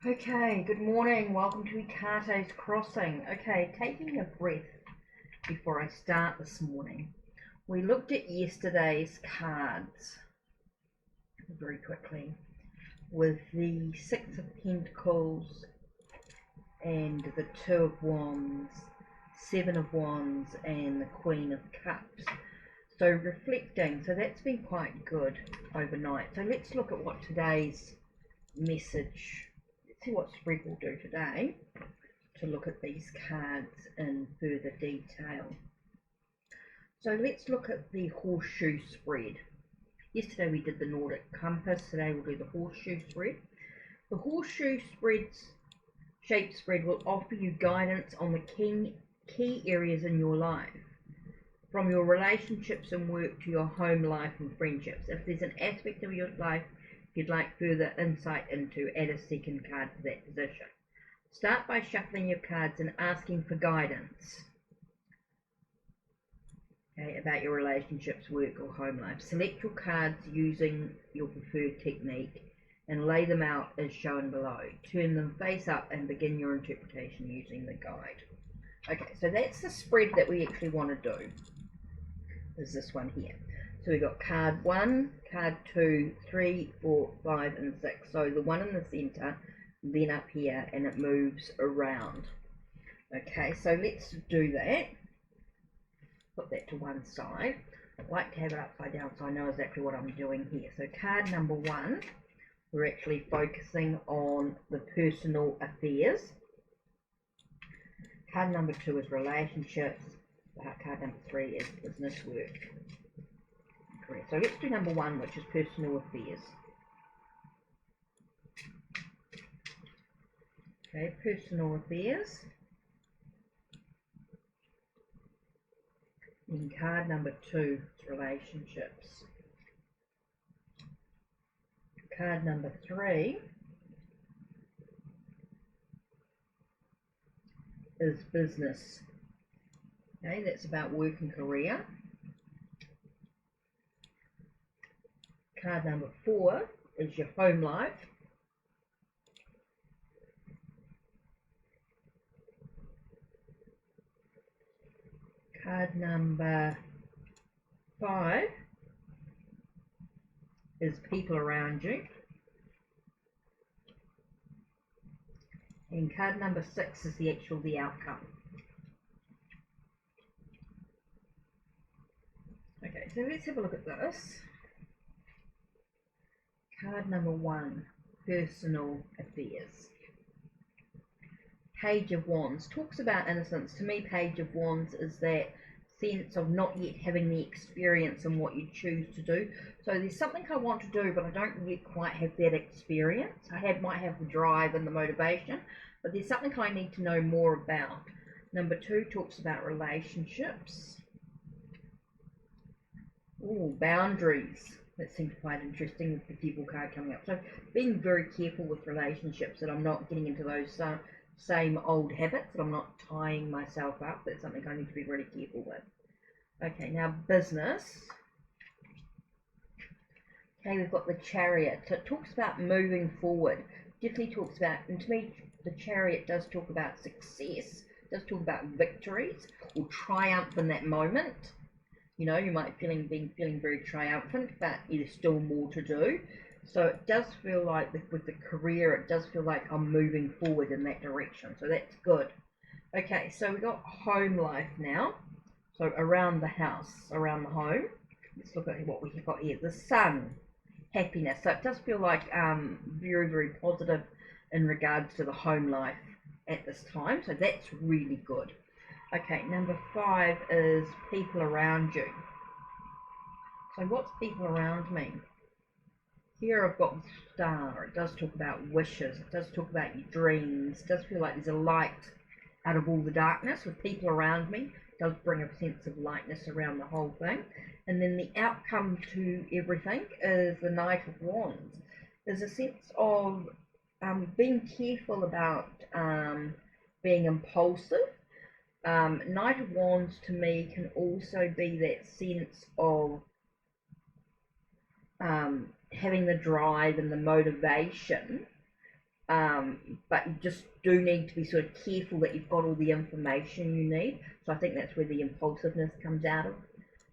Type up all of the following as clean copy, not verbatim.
Okay, good morning. Welcome to HeKate's Crossing. Okay, taking a breath before I start this morning. We looked at yesterday's cards very quickly with the Six of Pentacles and the Two of Wands, Seven of Wands and the Queen of Cups. So reflecting, so that's been quite good overnight. So let's look at what today's message, see what spread will do today to look at these cards in further detail. So let's look at the horseshoe spread. Yesterday we did the Nordic compass, today we'll do the horseshoe spread. The horseshoe shape spread will offer you guidance on the key areas in your life, from your relationships and work to your home life and friendships. If there's an aspect of your life you'd like further insight into, add a second card to that position. Start by shuffling your cards and asking for guidance, okay, about your relationships, work or home life. Select your cards using your preferred technique and lay them out as shown below. Turn them face up and begin your interpretation using the guide. Okay, so that's the spread that we actually want to do, is this one here. So we've got card 1, card 2, 3, 4, 5 and 6. So the one in the center, then up here, and it moves around. Okay, so let's do that. Put that to one side. I like to have it upside down so I know exactly what I'm doing here. So card number 1, we're actually focusing on the personal affairs. Card number 2 is relationships. Card number 3 is business work. So let's do number 1, which is personal affairs. Okay, personal affairs. And card number 2 is relationships. Card number 3 is business. Okay, that's about work and career. Card number 4 is your home life. Card number 5 is people around you. And card number 6 is the outcome. Okay, so let's have a look at this. Card number 1, personal affairs. Page of Wands talks about innocence. To me, Page of Wands is that sense of not yet having the experience in what you choose to do. So there's something I want to do, but I don't yet quite have that experience. Might have the drive and the motivation, but there's something I need to know more about. Number 2 talks about relationships. Ooh, boundaries. That seems quite interesting with the Devil card coming up. So being very careful with relationships, that I'm not getting into those same old habits, that I'm not tying myself up. That's something I need to be really careful with. Okay, now business. Okay, we've got the Chariot. So it talks about moving forward. Definitely talks about, and to me, the Chariot does talk about success. It does talk about victories or triumph in that moment. You know, you might be feeling very triumphant, but there's still more to do. So it does feel like with the career, it does feel like I'm moving forward in that direction. So that's good. Okay, so we've got home life now. So around the house, around the home. Let's look at what we've got here. The Sun, happiness. So it does feel like very, very positive in regards to the home life at this time. So that's really good. Okay, number 5 is people around you. So what's people around me? Here I've got the Star. It does talk about wishes. It does talk about your dreams. It does feel like there's a light out of all the darkness with people around me. It does bring a sense of lightness around the whole thing. And then the outcome to everything is the Knight of Wands. There's a sense of being careful about being impulsive. Knight of Wands to me can also be that sense of having the drive and the motivation but you just do need to be sort of careful that you've got all the information you need. So I think that's where the impulsiveness comes out of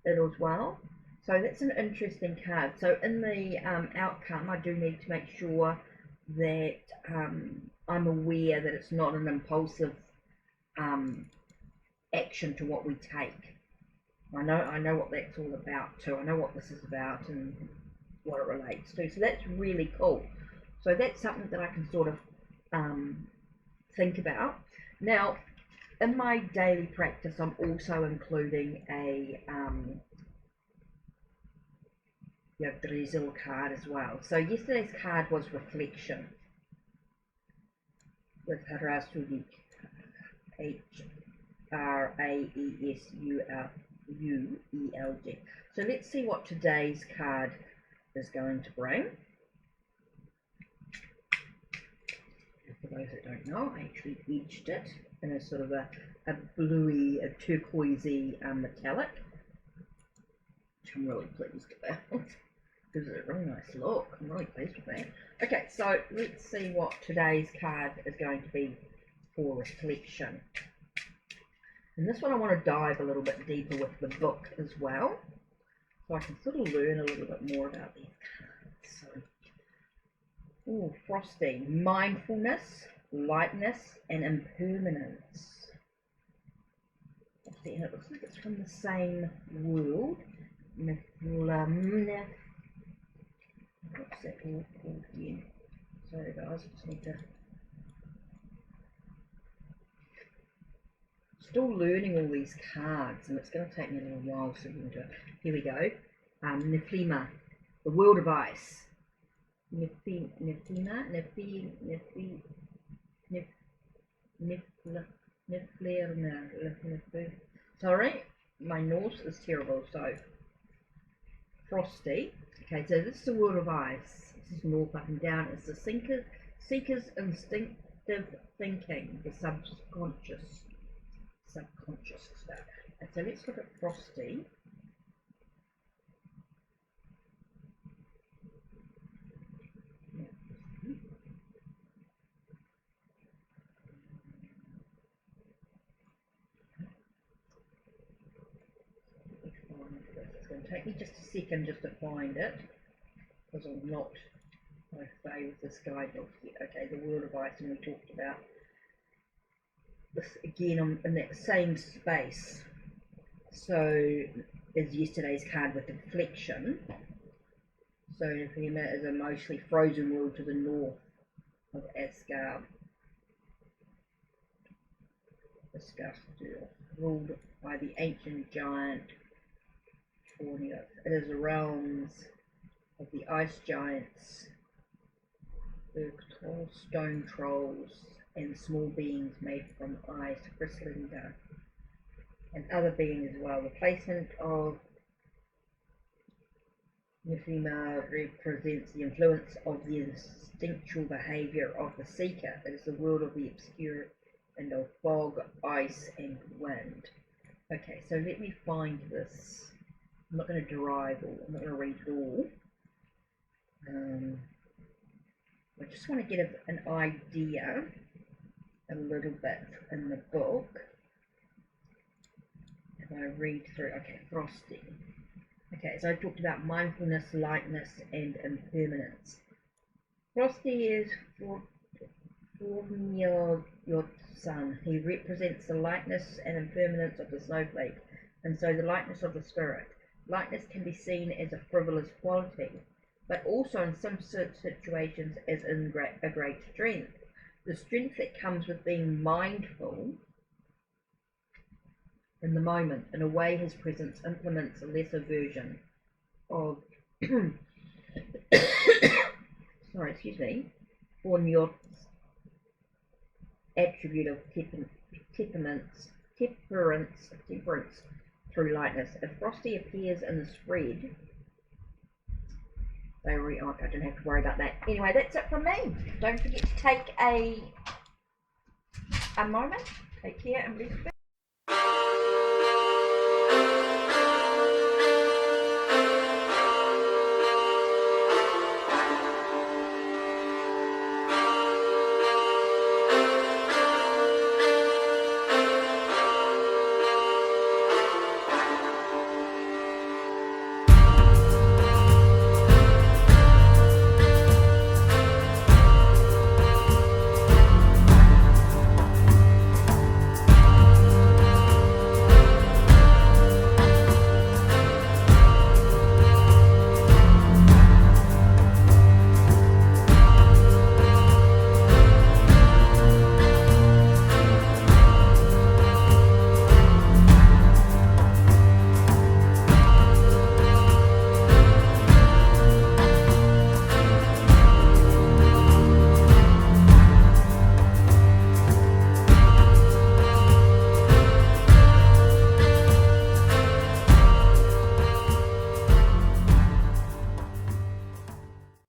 it as well. So that's an interesting card. So in the outcome, I do need to make sure that I'm aware that it's not an impulsive action to what we take. I know what that's all about too. I know what this is about and what it relates to. So that's really cool. So that's something that I can sort of think about. Now, in my daily practice, I'm also including a drizzle card as well. So yesterday's card was reflection with Harasudik, H-R-A-E-S-U-L-U-E-L-D. So let's see what today's card is going to bring. For those that don't know, I actually edged it in a sort of a bluey, a turquoisey metallic, which I'm really pleased about. Gives it a really nice look. I'm really pleased with that. Okay, so let's see what today's card is going to be for reflection. And this one I want to dive a little bit deeper with the book as well, so I can sort of learn a little bit more about these cards. So, ooh, Frosty, mindfulness, lightness, and impermanence. Frosty, and it looks like it's from the same world. What's that all called again? Sorry guys, I just need to... Still learning all these cards, and it's going to take me a little while to get into it. Here we go. Neflima, the world of ice. Sorry, my Norse is terrible. So, Frosty. Okay, so this is the world of ice. This is north, up and down. It's the seeker's instinctive thinking, the subconscious stuff. And so let's look at Frosty. It's going to take me just a second just to find it, because I'm not au fait with this guidebook yet. Okay, the world of ice, and we talked about this again. I'm in that same space, so as yesterday's card with deflection. So Neflima is a mostly frozen world to the north of Asgard. Ruled by the ancient giant Tornio. It is the realms of the ice giants, the tall stone trolls, and small beings made from ice, bristling down, and other beings as well. The placement of Neflima represents the influence of the instinctual behaviour of the seeker. It is the world of the obscure and of fog, ice, and wind. Okay, so let me find this. I'm not going to derive all, I'm not going to read it all. I just want to get an idea a little bit in the book. If I read through, okay, Frosty. Okay, so I talked about mindfulness, lightness, and impermanence. Frosty is for your son. He represents the lightness and impermanence of the snowflake, and so the lightness of the spirit. Lightness can be seen as a frivolous quality, but also in some situations as a great strength. The strength that comes with being mindful in the moment. In a way, his presence implements a lesser version of sorry, excuse me, Borneo's attribute of temperance through lightness. If Frosty appears in the spread, I don't have to worry about that. Anyway, that's it from me. Don't forget to take a moment. Take care and be